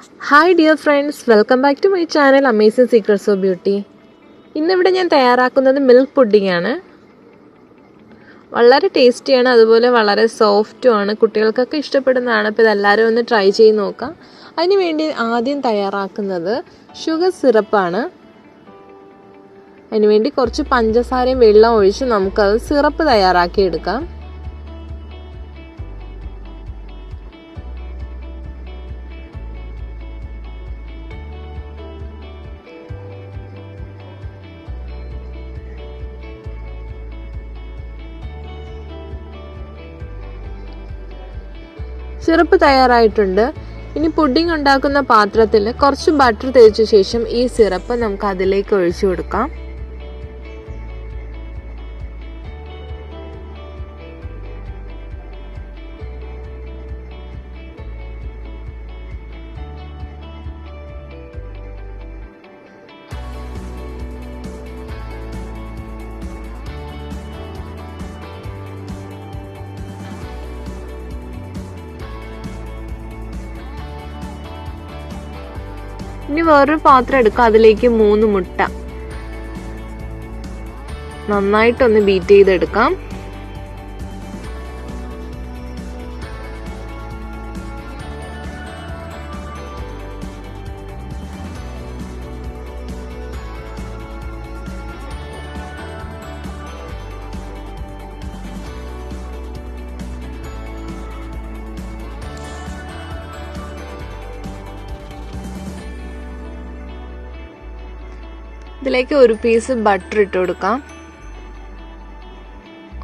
Hi dear friends, welcome back to my channel Amazing Secrets of Beauty. ഇന്നിവിടെ ഞാൻ തയ്യാറാക്കുന്നത് milk pudding ആണ്. വളരെ ടേസ്റ്റിയാണ്, അതുപോലെ വളരെ സോഫ്റ്റും ആണ്. കുട്ടികൾക്കൊക്കെ ഇഷ്ടപ്പെടുന്നതാണ്. അപ്പോൾ ഇതെല്ലാവരും ഒന്ന് ട്രൈ ചെയ്ത് നോക്കാം. അതിന് വേണ്ടി ആദ്യം തയ്യാറാക്കുന്നത് ഷുഗർ സിറപ്പാണ്. അതിന് വേണ്ടി കുറച്ച് പഞ്ചസാരയും വെള്ളം ഒഴിച്ച് നമുക്കത് സിറപ്പ് തയ്യാറാക്കി എടുക്കാം. സിറപ്പ് തയ്യാറായിട്ടുണ്ട്. ഇനി പുഡിംഗ് ഉണ്ടാക്കുന്ന പാത്രത്തിൽ കുറച്ച് ബട്ടർ തേച്ച ശേഷം ഈ സിറപ്പ് നമുക്ക് അതിലേക്ക് ഒഴിച്ചു കൊടുക്കാം. ഇനി വേറൊരു പാത്രം എടുക്കുക, അതിലേക്ക് 3 മുട്ട നന്നായിട്ടൊന്ന് ബീറ്റ് ചെയ്തെടുക്കാം. ഇതിലേക്ക് ഒരു പീസ് ബട്ടർ ഇട്ട് കൊടുക്കാം.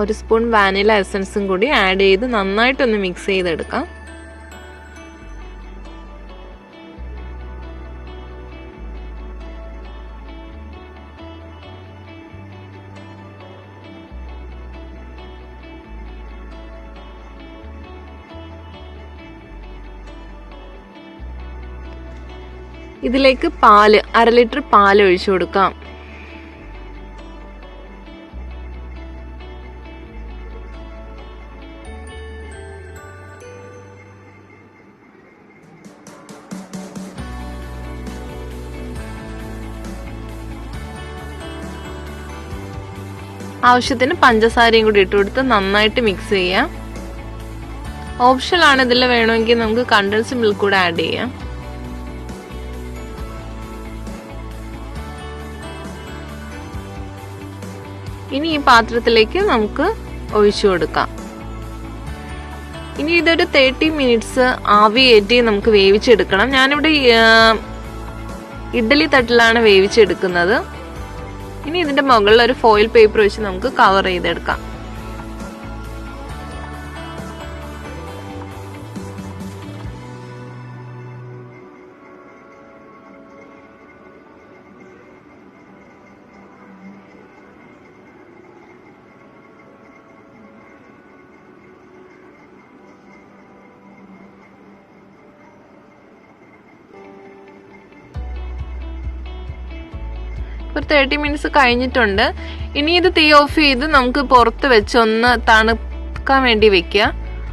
1 സ്പൂൺ വാനില എസൻസും കൂടി ആഡ് ചെയ്ത് നന്നായിട്ടൊന്ന് മിക്സ് ചെയ്തെടുക്കാം. ഇതിലേക്ക് പാല് 1/2 ലിറ്റർ പാല് ഒഴിച്ചു കൊടുക്കാം. ആവശ്യത്തിന് പഞ്ചസാരയും കൂടി ഇട്ട് കൊടുത്ത് നന്നായിട്ട് മിക്സ് ചെയ്യാം. ഓപ്ഷണൽ ആണ്, ഇതിൽ വേണമെങ്കിൽ നമുക്ക് കണ്ടൻസ്ഡ് മിൽക്ക് കൂടെ ആഡ് ചെയ്യാം. ഇനി ഈ പാത്രത്തിലേക്ക് നമുക്ക് ഒഴിച്ചു കൊടുക്കാം. ഇനി ഇതൊരു 30 മിനിറ്റ്സ് ആവി കയറ്റി നമുക്ക് വേവിച്ചെടുക്കണം. ഞാനിവിടെ ഇഡ്ഡലി തട്ടിലാണ് വേവിച്ചെടുക്കുന്നത്. ഇനി ഇതിന്റെ മുകളിൽ ഒരു ഫോയിൽ പേപ്പർ വെച്ച് നമുക്ക് കവർ ചെയ്തെടുക്കാം. ഒരു 30 മിനിറ്റ്സ് കഴിഞ്ഞിട്ടുണ്ട്. ഇനി ഇത് തീ ഓഫ് ചെയ്ത് നമുക്ക് പുറത്ത് വെച്ച് ഒന്ന് തണുക്കാൻ വേണ്ടി വെക്കുക.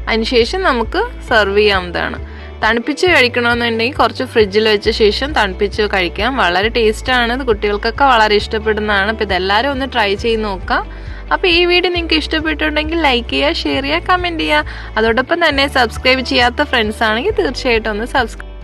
അതിനുശേഷം നമുക്ക് സെർവ് ചെയ്യാവുന്നതാണ്. തണുപ്പിച്ച് കഴിക്കണമെന്നുണ്ടെങ്കിൽ കുറച്ച് ഫ്രിഡ്ജിൽ വെച്ച ശേഷം തണുപ്പിച്ച് കഴിക്കാം. വളരെ ടേസ്റ്റാണ്, ഇത് കുട്ടികൾക്കൊക്കെ വളരെ ഇഷ്ടപ്പെടുന്നതാണ്. അപ്പോൾ ഇതെല്ലാവരും ഒന്ന് ട്രൈ ചെയ്ത് നോക്കാം. അപ്പോൾ ഈ വീഡിയോ നിങ്ങൾക്ക് ഇഷ്ടപ്പെട്ടിട്ടുണ്ടെങ്കിൽ ലൈക്ക് ചെയ്യുക, ഷെയർ ചെയ്യുക, കമൻറ്റ് ചെയ്യുക. അതോടൊപ്പം തന്നെ സബ്സ്ക്രൈബ് ചെയ്യാത്ത ഫ്രണ്ട്സ് ആണെങ്കിൽ തീർച്ചയായിട്ടും ഒന്ന് സബ്സ്ക്രൈബ്